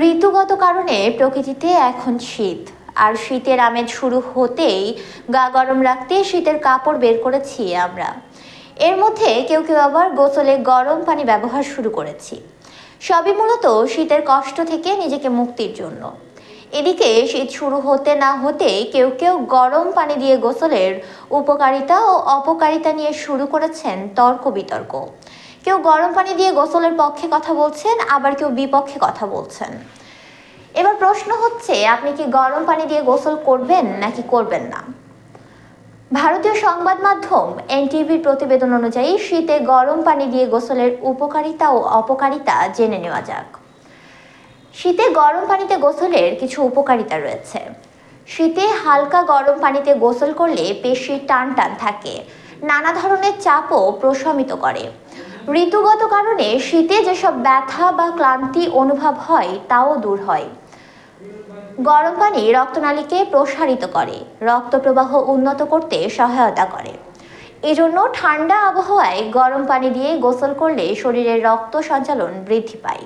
ঋতুগত কারণে প্রকৃতিতে এখন শীত, আর শীতের আমেজ শুরু হতেই গা গরম রাখতে শীতের কাপড় বের করেছি আমরা। এর মধ্যে কেউ কেউ আবার গোসলে গরম পানি ব্যবহার শুরু করেছি। সবই মূলত শীতের কষ্ট থেকে নিজেকে মুক্তির জন্য। এদিকে শীত শুরু হতে না হতে কেউ কেউ গরম পানি দিয়ে গোসলের উপকারিতা ও অপকারিতা নিয়ে শুরু করেছেন তর্ক বিতর্ক। কেউ গরম পানি দিয়ে গোসলের পক্ষে কথা বলছেন, আবার কেউ বিপক্ষে কথা বলছেন। এবার প্রশ্ন হচ্ছে, আপনি কি গরম পানি দিয়ে গোসল করবেন নাকি করবেন না? ভারতীয় সংবাদ মাধ্যম এনটিভির প্রতিবেদন অনুযায়ী শীতে গরম পানি দিয়ে গোসলের উপকারিতা ও অপকারিতা জেনে নেওয়া যাক। শীতে গরম পানিতে গোসলের কিছু উপকারিতা রয়েছে। শীতে হালকা গরম পানিতে গোসল করলে পেশি টান টান থাকে, নানা ধরনের চাপও প্রশমিত করে। ঋতুগত কারণে শীতে যেসব ব্যথা বা ক্লান্তি অনুভব হয় তাও দূর হয়। গরম পানি রক্তনালীকে প্রসারিত করে, রক্ত প্রবাহ উন্নত করতে সহায়তা করে। এজন্য ঠান্ডা আবহাওয়ায় গরম পানি দিয়ে গোসল করলে শরীরের রক্ত সঞ্চালন বৃদ্ধি পায়।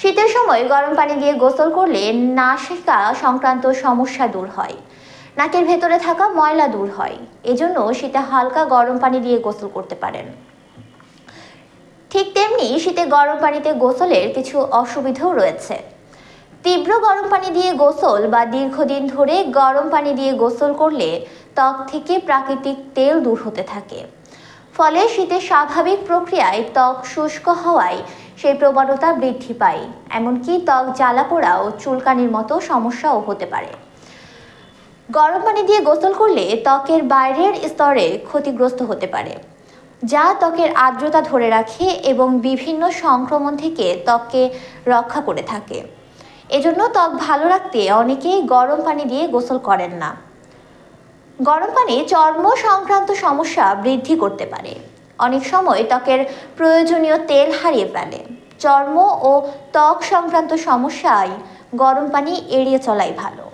শীতের সময় গরম পানি দিয়ে গোসল করলে নাসিকা সংক্রান্ত সমস্যা দূর হয়, নাকের ভেতরে থাকা ময়লা দূর হয়। এজন্য শীতে হালকা গরম পানি দিয়ে গোসল করতে পারেন। ঠিক তেমনি শীতে গরম পানিতে গোসলের কিছু অসুবিধাও রয়েছে। তীব্র গরম পানি দিয়ে গোসল বা দীর্ঘদিন ধরে গরম পানি দিয়ে গোসল করলে ত্বক থেকে প্রাকৃতিক তেল দূর হতে থাকে। ফলে শীতের স্বাভাবিক প্রক্রিয়ায় ত্বক শুষ্ক হওয়ায় সেই প্রবণতা বৃদ্ধি পায়। এমনকি ত্বক জ্বালাপোড়া ও চুলকানির মতো সমস্যাও হতে পারে। গরম পানি দিয়ে গোসল করলে ত্বকের বাইরের স্তরে ক্ষতিগ্রস্ত হতে পারে, যা ত্বকের আর্দ্রতা ধরে রাখে এবং বিভিন্ন সংক্রমণ থেকে ত্বককে রক্ষা করে থাকে। এজন্য ত্বক ভালো রাখতে অনেকেই গরম পানি দিয়ে গোসল করেন না। গরম পানি চর্ম সংক্রান্ত সমস্যা বৃদ্ধি করতে পারে। অনেক সময় ত্বকের প্রয়োজনীয় তেল হারিয়ে ফেলে। চর্ম ও ত্বক সংক্রান্ত সমস্যায় গরম পানি এড়িয়ে চলাই ভালো।